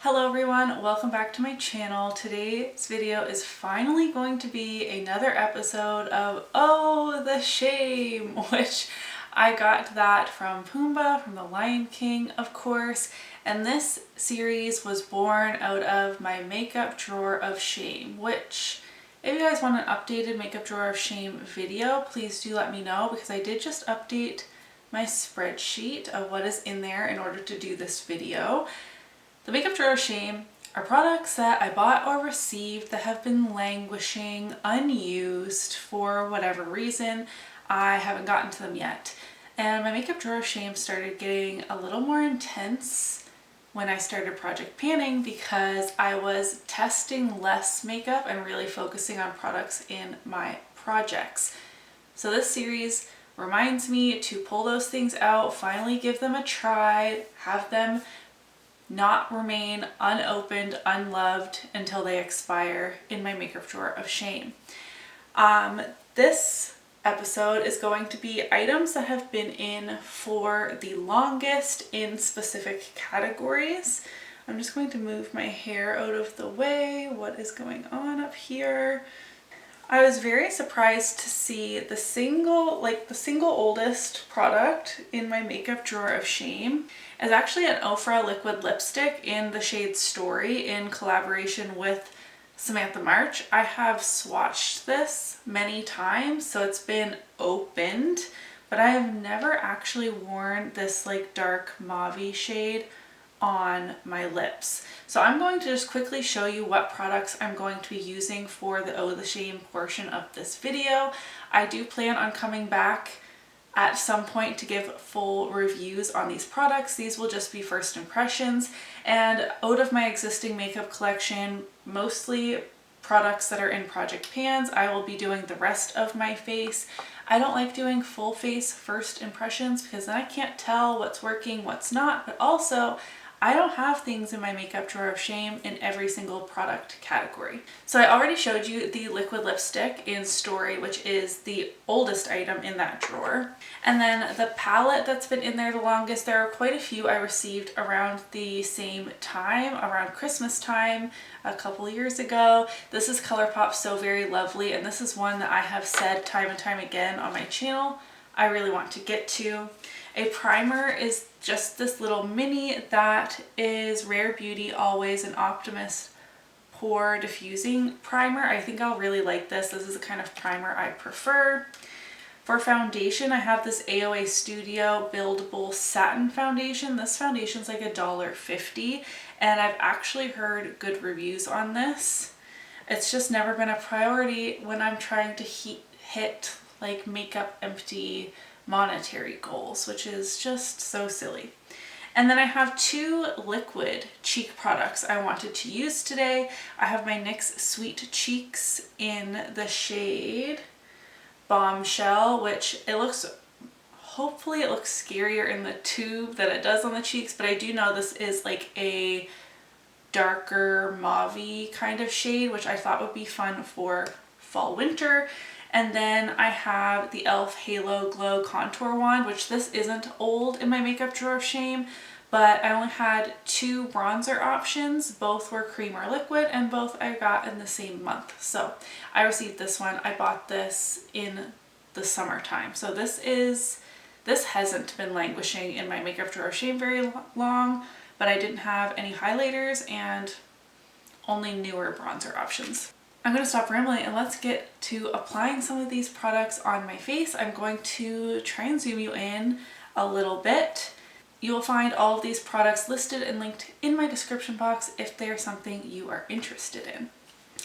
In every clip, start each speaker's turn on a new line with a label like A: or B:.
A: Hello everyone, welcome back to my channel. Today's video is finally going to be another episode of Oh, the Shame, which I got that from Pumbaa, from the Lion King, of course. And this series was born out of my makeup drawer of shame, which if you guys want an updated makeup drawer of shame video, please do let me know, because I did just update my spreadsheet of what is in there in order to do this video. The makeup drawer of shame are products that I bought or received that have been languishing, unused for whatever reason. I haven't gotten to them yet. And my makeup drawer of shame started getting a little more intense when I started project panning, because I was testing less makeup and really focusing on products in my projects. So this series reminds me to pull those things out, finally give them a try, have them not remain unopened, unloved until they expire in my makeup drawer of shame. This episode is going to be items that have been in for the longest in specific categories. I'm just going to move my hair out of the way. What is going on up here? I was very surprised to see the single oldest product in my makeup drawer of shame is actually an Ofra liquid lipstick in the shade Story in collaboration with Samantha March. I have swatched this many times, so it's been opened, but I have never actually worn this like dark mauve shade on my lips. So I'm going to just quickly show you what products I'm going to be using for the Oh the Shame portion of this video. I do plan on coming back at some point to give full reviews on these products. These will just be first impressions, and out of my existing makeup collection, mostly products that are in project pans, I will be doing the rest of my face. I don't like doing full face first impressions because then I can't tell what's working, what's not, but also I don't have things in my makeup drawer of shame in every single product category. So I already showed you the liquid lipstick in Story, which is the oldest item in that drawer. And then the palette that's been in there the longest, there are quite a few I received around the same time, around Christmas time, a couple years ago. This is Colourpop So Very Lovely, and this is one that I have said time and time again on my channel I really want to get to. A primer is just this little mini that is Rare Beauty Always an Optimist Pore Diffusing Primer. I think I'll really like this. This is the kind of primer I prefer. For foundation, I have this AOA Studio Buildable Satin Foundation. This foundation's like $1.50, and I've actually heard good reviews on this. It's just never been a priority when I'm trying to hit like makeup empty monetary goals, which is just so silly. And then I have two liquid cheek products I wanted to use today. I have my NYX Sweet Cheeks in the shade Bombshell, which hopefully it looks scarier in the tube than it does on the cheeks, but I do know this is like a darker mauve kind of shade, which I thought would be fun for fall winter. And then I have the e.l.f. Halo Glow Contour Wand, which this isn't old in my makeup drawer of shame, but I only had two bronzer options. Both were cream or liquid, and both I got in the same month. So I received this one. I bought this in the summertime. So this hasn't been languishing in my makeup drawer of shame very long, but I didn't have any highlighters and only newer bronzer options. I'm going to stop rambling and let's get to applying some of these products on my face. I'm going to try and zoom you in a little bit. You will find all of these products listed and linked in my description box if they're something you are interested in.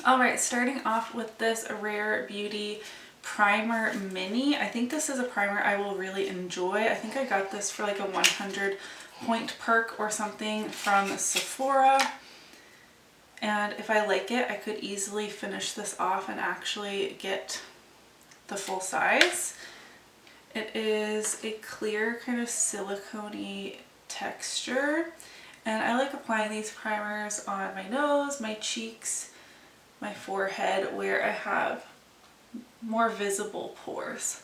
A: Alright, starting off with this Rare Beauty Primer Mini. I think this is a primer I will really enjoy. I think I got this for like a 100 point perk or something from Sephora. And if I like it, I could easily finish this off and actually get the full size. It is a clear kind of silicone-y texture, and I like applying these primers on my nose, my cheeks, my forehead, where I have more visible pores.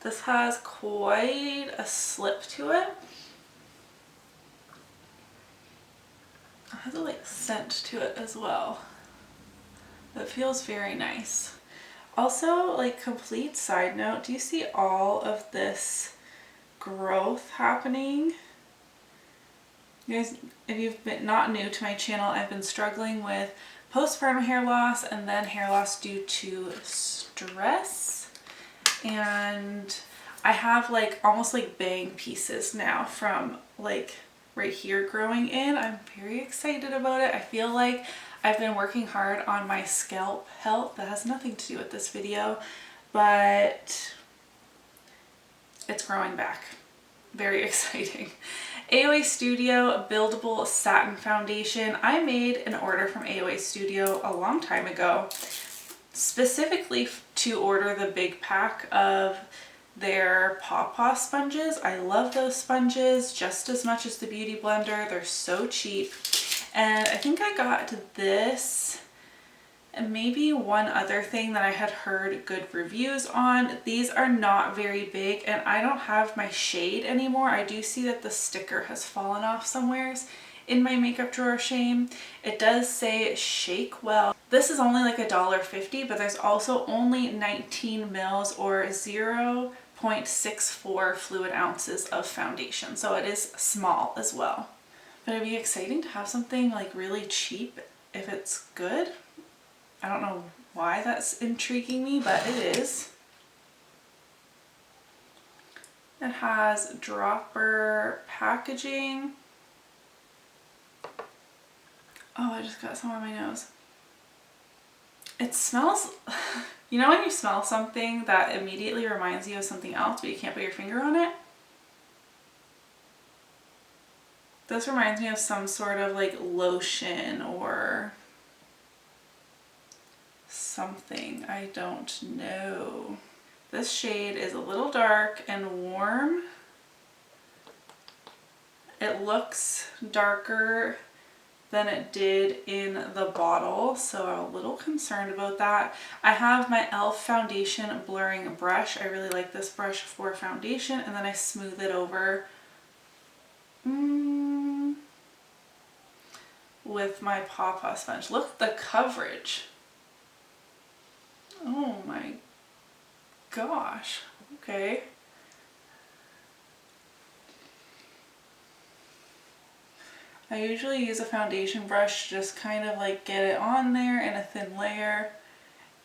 A: This has quite a slip to it. It has a like scent to it as well. That feels very nice. Also, like, complete side note, do you see all of this growth happening? You guys, if you've been not new to my channel, I've been struggling with postpartum hair loss and then hair loss due to stress. And I have like almost like bang pieces now from like right here growing in. I'm very excited about it. I feel like I've been working hard on my scalp health. That has nothing to do with this video, but it's growing back. Very exciting. AOA Studio Buildable Satin Foundation. I made an order from AOA Studio a long time ago, specifically to order the big pack of their Pawpaw sponges. I love those sponges just as much as the Beauty Blender. They're so cheap. And I think I got this and maybe one other thing that I had heard good reviews on. These are not very big and I don't have my shade anymore. I do see that the sticker has fallen off somewheres in my makeup drawer, shame. It does say shake well. This is only like $1.50, but there's also only 19 mils or 0.64 fluid ounces of foundation. So it is small as well. But it'd be exciting to have something like really cheap if it's good. I don't know why that's intriguing me, but it is. It has dropper packaging. Oh, I just got some on my nose. It smells, you know when you smell something that immediately reminds you of something else, but you can't put your finger on it? This reminds me of some sort of like lotion or something. I don't know. This shade is a little dark and warm. It looks darker than it did in the bottle, so I'm a little concerned about that. I have my e.l.f. foundation blurring brush. I really like this brush for foundation, and then I smooth it over with my Pawpaw sponge. Look at the coverage. Oh my gosh. Okay. I usually use a foundation brush to just kind of like get it on there in a thin layer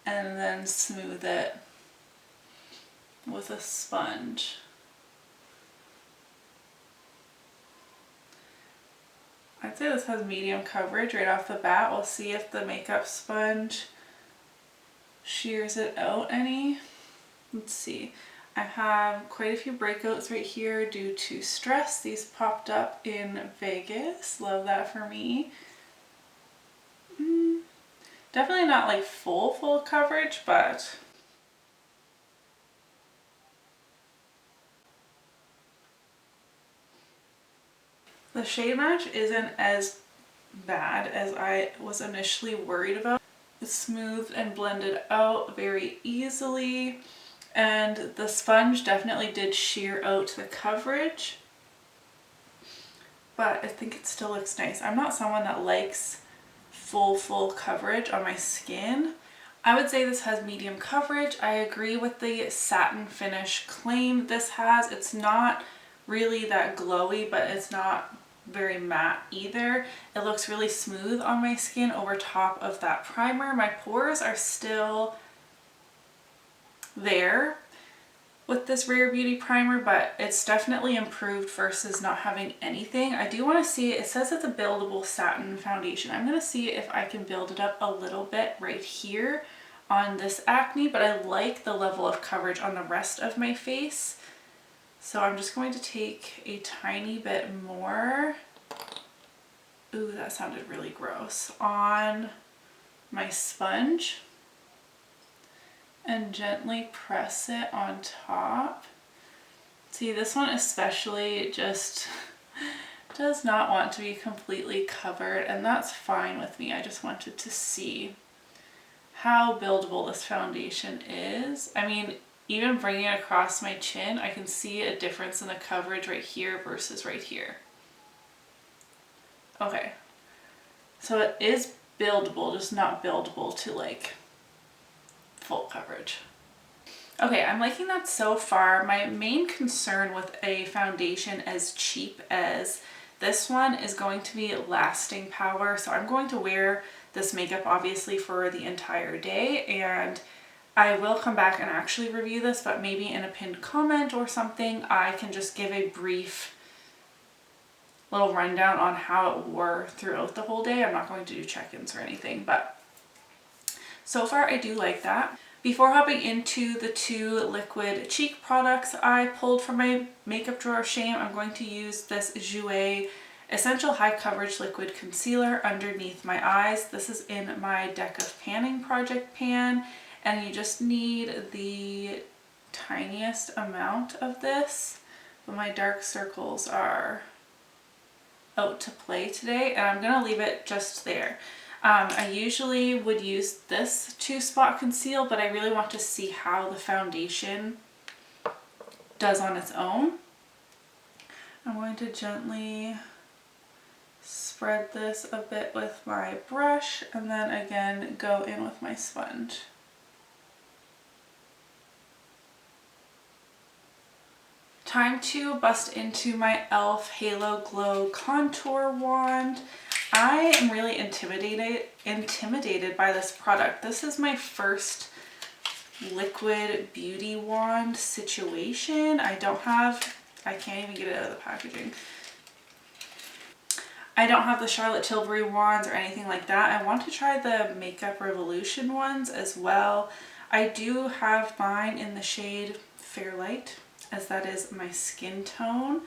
A: and then smooth it with a sponge. I'd say this has medium coverage right off the bat. We'll see if the makeup sponge shears it out any. Let's see. I have quite a few breakouts right here due to stress. These popped up in Vegas. Love that for me. Definitely not like full coverage, but the shade match isn't as bad as I was initially worried about. It's smoothed and blended out very easily. And the sponge definitely did shear out the coverage, but I think it still looks nice. I'm not someone that likes full coverage on my skin. I would say this has medium coverage. I agree with the satin finish claim this has. It's not really that glowy, but it's not very matte either. It looks really smooth on my skin over top of that primer. My pores are still there with this Rare Beauty primer, but it's definitely improved versus not having anything. I do want to see, it says it's a buildable satin foundation. I'm going to see if I can build it up a little bit right here on this acne, but I like the level of coverage on the rest of my face. So I'm just going to take a tiny bit more, ooh, that sounded really gross, on my sponge and gently press it on top. See, this one especially just does not want to be completely covered, and that's fine with me. I just wanted to see how buildable this foundation is. I mean, even bringing it across my chin, I can see a difference in the coverage right here versus right here. Okay, So it is buildable, just not buildable to like full coverage. Okay, I'm liking that so far. My main concern with a foundation as cheap as this one is going to be lasting power. So I'm going to wear this makeup obviously for the entire day, and I will come back and actually review this, but maybe in a pinned comment or something, I can just give a brief little rundown on how it wore throughout the whole day. I'm not going to do check-ins or anything, but so far I do like that. Before hopping into the two liquid cheek products I pulled from my makeup drawer of shame, I'm going to use this Jouer Essential High Coverage Liquid Concealer underneath my eyes. This is in my Deck of Panning Project pan, and you just need the tiniest amount of this, but my dark circles are out to play today, and I'm gonna leave it just there. I usually would use this to spot conceal, but I really want to see how the foundation does on its own. I'm going to gently spread this a bit with my brush, and then again go in with my sponge. Time to bust into my e.l.f. Halo Glow Contour Wand. I am really intimidated by this product. This is my first liquid beauty wand situation. I can't even get it out of the packaging. I don't have the Charlotte Tilbury wands or anything like that. I want to try the Makeup Revolution ones as well. I do have mine in the shade Fairlight, as that is my skin tone.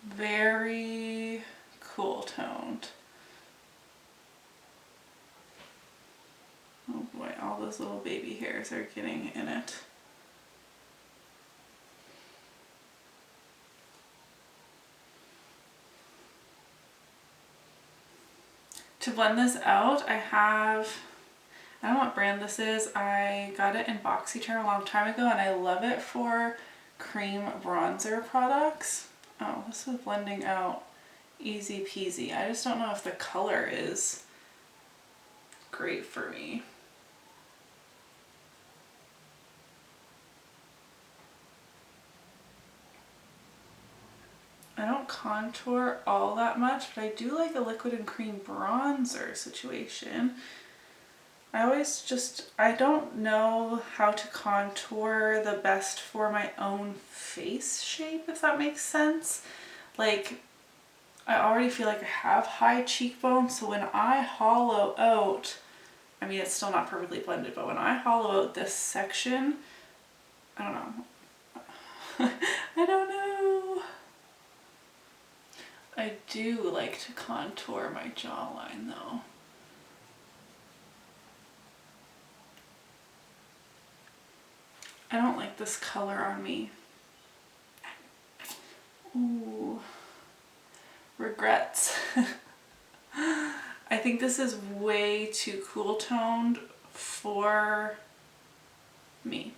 A: Very cool toned. Oh boy, all those little baby hairs are getting in it. To blend this out, I don't know what brand this is. I got it in BoxyCharm a long time ago, and I love it for cream bronzer products. Oh, this is blending out easy peasy. I just don't know if the color is great for me. I don't contour all that much, but I do like a liquid and cream bronzer situation. I don't know how to contour the best for my own face shape, if that makes sense. Like, I already feel like I have high cheekbones, so when I hollow out, I mean, it's still not perfectly blended, but when I hollow out this section, I don't know. I don't know. I do like to contour my jawline though. I don't like this color on me. Ooh, regrets. I think this is way too cool toned for me.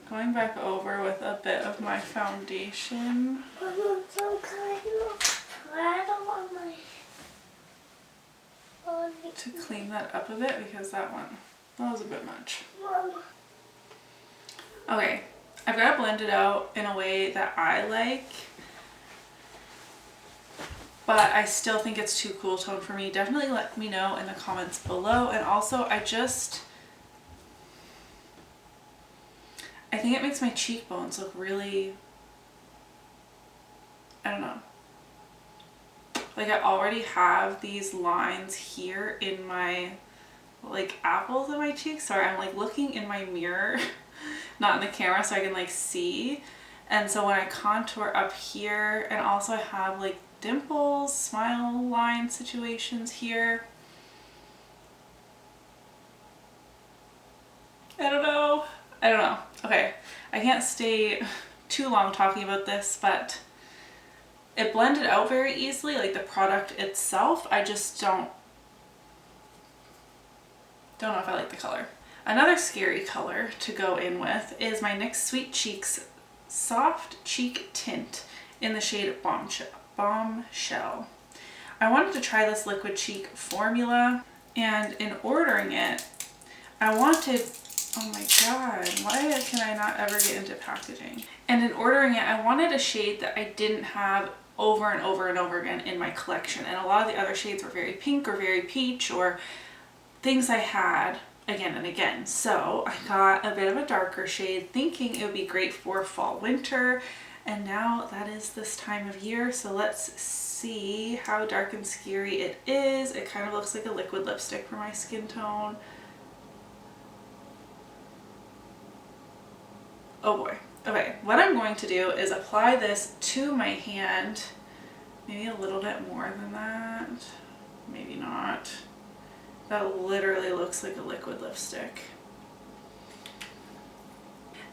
A: Going back over with a bit of my foundation. To clean that up a bit, because that was a bit much. Okay, I've got to blend it out in a way that I like, but I still think it's too cool tone for me. Definitely let me know in the comments below. And also, I think it makes my cheekbones look really, I don't know. Like, I already have these lines here in my, like, apples of my cheeks. Sorry, I'm like looking in my mirror, not in the camera, so I can like see. And so when I contour up here, and also I have like dimples, smile line situations here. I don't know. Okay, I can't stay too long talking about this, but it blended out very easily, like the product itself. I just don't know if I like the color. Another scary color to go in with is my NYX Sweet Cheeks Soft Cheek Tint in the shade Bombshell. I wanted to try this liquid cheek formula, and in ordering it, I wanted, oh my god, why can I not ever get into packaging? And in ordering it, I wanted a shade that I didn't have over and over and over again in my collection. And a lot of the other shades were very pink or very peach or things I had again and again. So I got a bit of a darker shade thinking it would be great for fall winter. And now that is this time of year. So let's see how dark and scary it is. It kind of looks like a liquid lipstick for my skin tone. Oh boy. Okay, what I'm going to do is apply this to my hand, maybe a little bit more than that, maybe not. That literally looks like a liquid lipstick.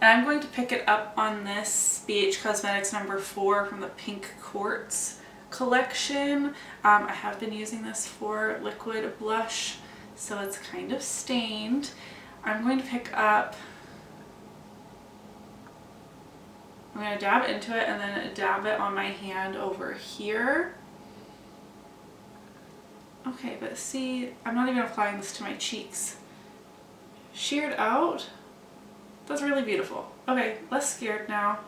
A: And I'm going to pick it up on this BH Cosmetics number 4 from the Pink Quartz collection. I have been using this for liquid blush, so it's kind of stained. I'm going to pick up, I'm going to dab into it and then dab it on my hand over here. Okay, but see, I'm not even applying this to my cheeks. Sheared out? That's really beautiful. Okay, less scared now.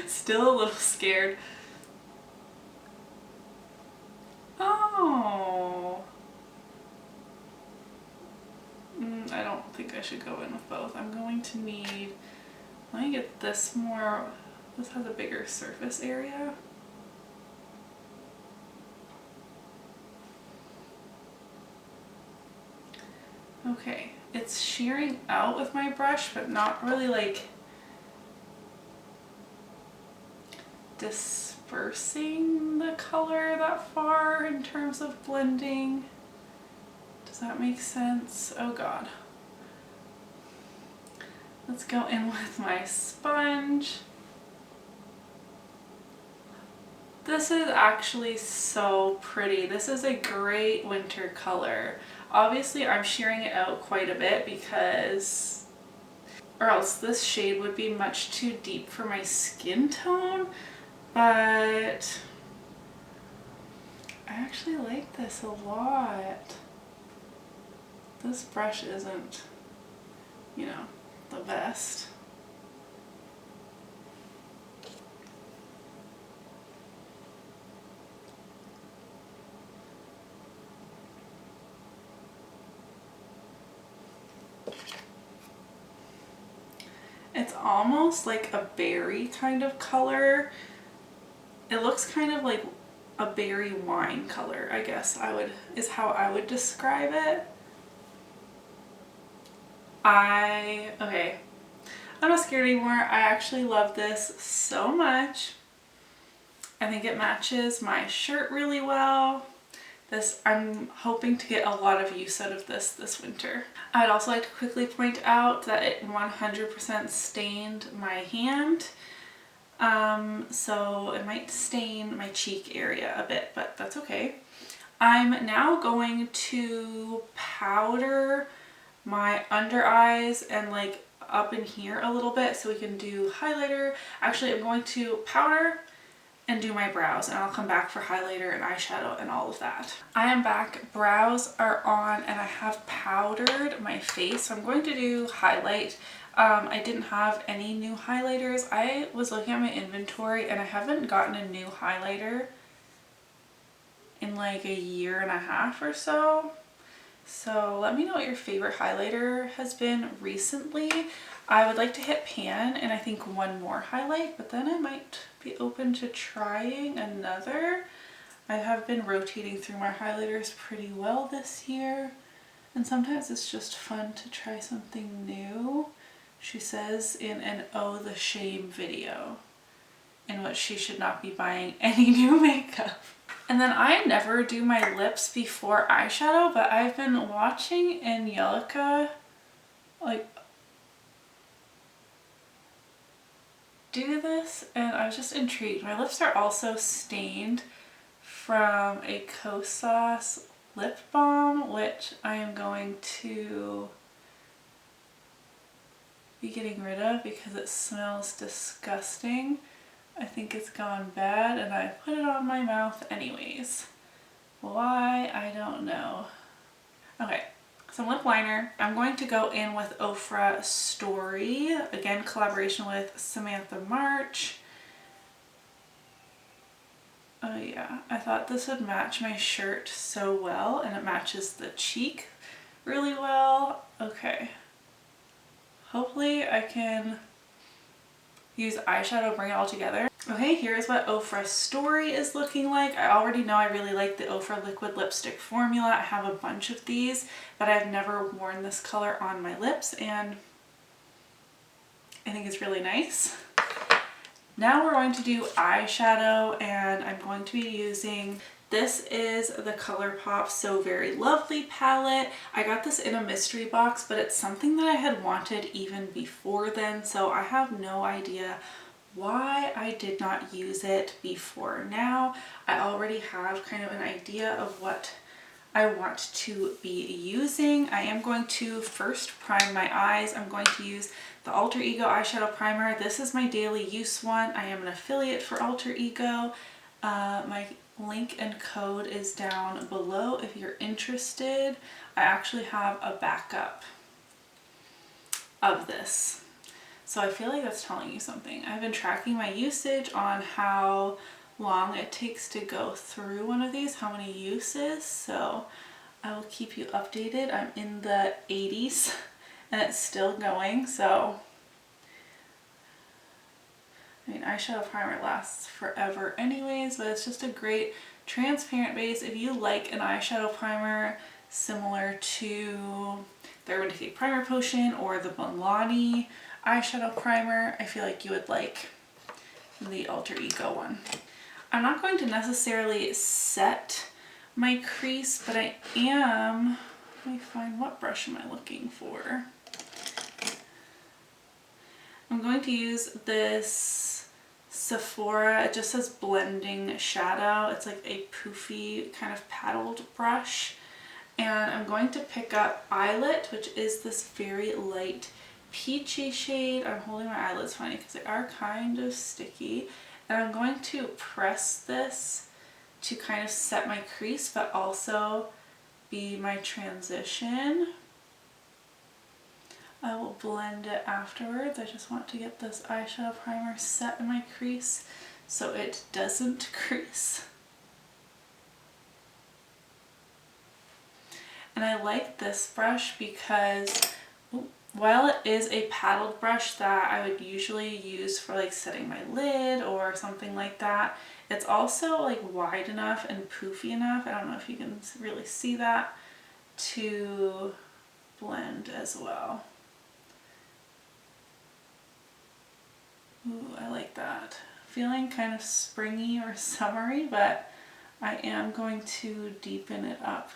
A: Still a little scared. Oh. I don't think I should go in with both. I'm going to need, let me get this more, this has a bigger surface area. Okay, it's shearing out with my brush, but not really like dispersing the color that far in terms of blending. Does that make sense? Oh god. Let's go in with my sponge. This is actually so pretty. This is a great winter color. Obviously I'm shearing it out quite a bit because, or else this shade would be much too deep for my skin tone, but I actually like this a lot. This brush isn't, you know, the best. It's almost like a berry kind of color. It looks kind of like a berry wine color, I guess is how I would describe it. Okay, I'm not scared anymore. I actually love this so much. I think it matches my shirt really well. I'm hoping to get a lot of use out of this winter. I'd also like to quickly point out that it 100% stained my hand. So it might stain my cheek area a bit, but that's okay. I'm now going to powder my under eyes and like up in here a little bit so we can do highlighter. Actually, I'm going to powder and do my brows, and I'll come back for highlighter and eyeshadow and all of that. I am back. Brows are on and I have powdered my face, so I'm going to do highlight. I didn't have any new highlighters. I was looking at my inventory and I haven't gotten a new highlighter in like a year and a half or so. So let me know what your favorite highlighter has been recently. I would like to hit pan and I think one more highlight, but then I might be open to trying another. I have been rotating through my highlighters pretty well this year, and sometimes it's just fun to try something new. She says in an Oh the Shame video, in which she should not be buying any new makeup. And then I never do my lips before eyeshadow, but I've been watching Angelica like do this and I was just intrigued. My lips are also stained from a Kosas lip balm, which I am going to be getting rid of because it smells disgusting. I think it's gone bad and I put it on my mouth anyways. Why? I don't know. Okay, some lip liner. I'm going to go in with Ofra Story. Again, collaboration with Samantha March. Oh yeah, I thought this would match my shirt so well, and it matches the cheek really well. Okay. Hopefully I can use eyeshadow, bring it all together. Okay, here's what Ofra Story is looking like. I already know I really like the Ofra liquid lipstick formula. I have a bunch of these, but I've never worn this color on my lips, and I think it's really nice. Now we're going to do eyeshadow, and I'm going to be using, this is the Colourpop So Very Lovely palette. I got this in a mystery box, but it's something that I had wanted even before then, so I have no idea why I did not use it before now. I already have kind of an idea of what I want to be using. I am going to first prime my eyes. I'm going to use the Alter Ego eyeshadow primer. This is my daily use one. I am an affiliate for Alter Ego. My link and code is down below if you're interested. I actually have a backup of this. So I feel like that's telling you something. I've been tracking my usage on how long it takes to go through one of these, how many uses, so I will keep you updated. I'm in the 80s and it's still going, so I mean, eyeshadow primer lasts forever anyways, but it's just a great transparent base. If you like an eyeshadow primer similar to the Urban Decay Primer Potion or the Milani eyeshadow primer, I feel like you would like the Alter Ego one. I'm not going to necessarily set my crease, but I am, let me find, what brush am I looking for? I'm going to use this Sephora, it just says blending shadow. It's like a poofy kind of paddled brush. And I'm going to pick up Eyelet, which is this very light peachy shade. I'm holding my eyelids funny because they are kind of sticky. And I'm going to press this to kind of set my crease, but also be my transition. I will blend it afterwards. I just want to get this eyeshadow primer set in my crease so it doesn't crease. And I like this brush because while it is a paddled brush that I would usually use for like setting my lid or something like that, it's also like wide enough and poofy enough, I don't know if you can really see that, to blend as well. Ooh, I like that. Feeling kind of springy or summery, but I am going to deepen it up.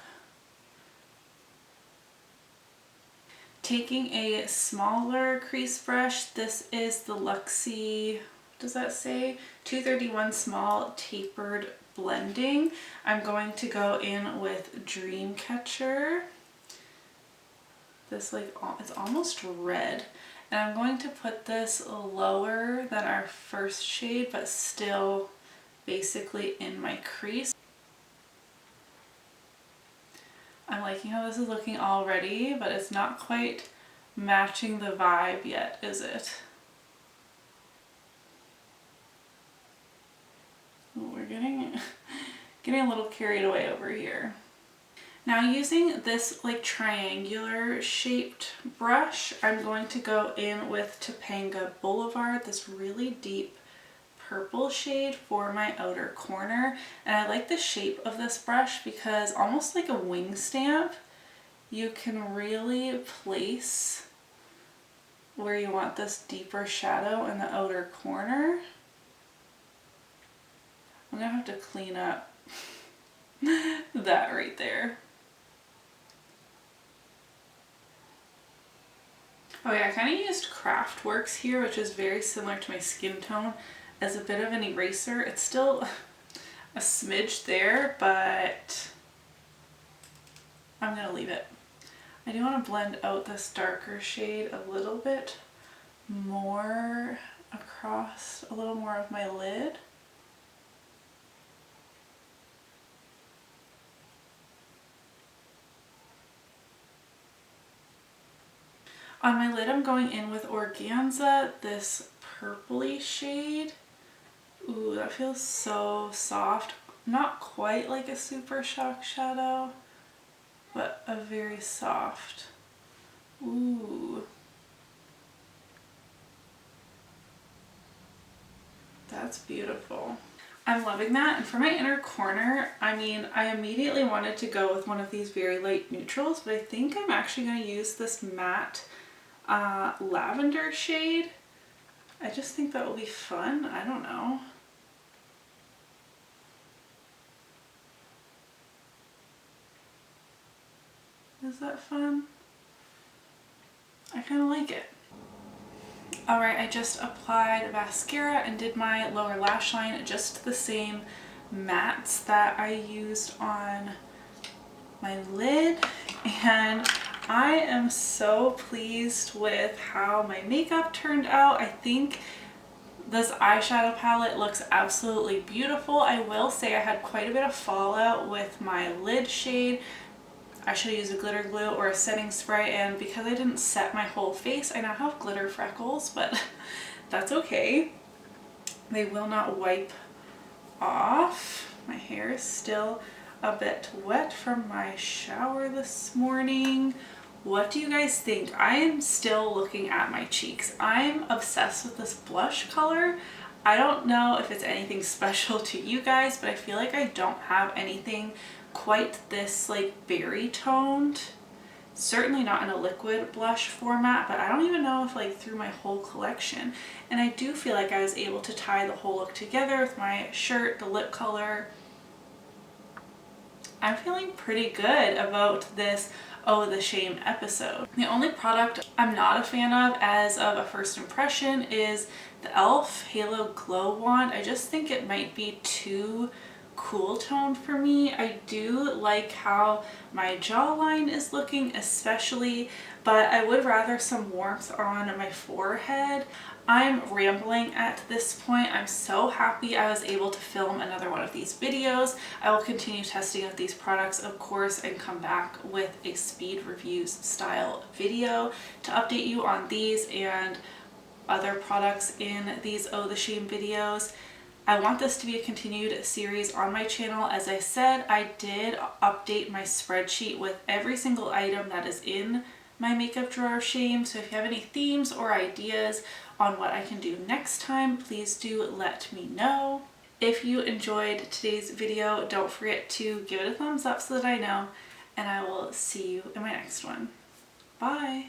A: Taking a smaller crease brush, this is the Luxie, what does that say? 231 Small Tapered Blending. I'm going to go in with Dreamcatcher. This like, it's almost red. And I'm going to put this lower than our first shade, but still basically in my crease. I'm liking how this is looking already, but it's not quite matching the vibe yet, is it? Ooh, we're getting a little carried away over here. Now using this like triangular shaped brush, I'm going to go in with Topanga Boulevard, this really deep purple shade for my outer corner. And I like the shape of this brush because almost like a wing stamp, you can really place where you want this deeper shadow in the outer corner. I'm gonna have to clean up that right there. Oh yeah, I kind of used Craftworks here, which is very similar to my skin tone, as a bit of an eraser. It's still a smidge there, but I'm gonna leave it. I do want to blend out this darker shade a little bit more across a little more of my lid. On my lid, I'm going in with Organza, this purpley shade. Ooh, that feels so soft. Not quite like a Super Shock shadow, but a very soft. Ooh. That's beautiful. I'm loving that. And for my inner corner, I mean, I immediately wanted to go with one of these very light neutrals, but I think I'm actually going to use this matte lavender shade. I just think that will be fun. I don't know. Is that fun? I kind of like it. Alright, I just applied mascara and did my lower lash line, just the same mattes that I used on my lid, and I am so pleased with how my makeup turned out. I think this eyeshadow palette looks absolutely beautiful. I will say I had quite a bit of fallout with my lid shade. I should use a glitter glue or a setting spray, and because I didn't set my whole face, I now have glitter freckles, but that's okay. They will not wipe off. My hair is still a bit wet from my shower this morning. What do you guys think? I am still looking at my cheeks. I'm obsessed with this blush color. I don't know if it's anything special to you guys, but I feel like I don't have anything quite this like berry toned. Certainly not in a liquid blush format, but I don't even know if like through my whole collection. And I do feel like I was able to tie the whole look together with my shirt, the lip color. I'm feeling pretty good about this Oh the Shame episode. The only product I'm not a fan of as of a first impression is the e.l.f. Halo Glow Wand. I just think it might be too cool toned for me. I do like how my jawline is looking especially, but I would rather some warmth on my forehead. I'm rambling at this point. I'm so happy I was able to film another one of these videos. I will continue testing out these products, of course, and come back with a speed reviews style video to update you on these and other products in these Oh the Shame videos. I want this to be a continued series on my channel. As I said, I did update my spreadsheet with every single item that is in my makeup drawer of shame. So if you have any themes or ideas on what I can do next time, please do let me know. If you enjoyed today's video, don't forget to give it a thumbs up so that I know, and I will see you in my next one. Bye!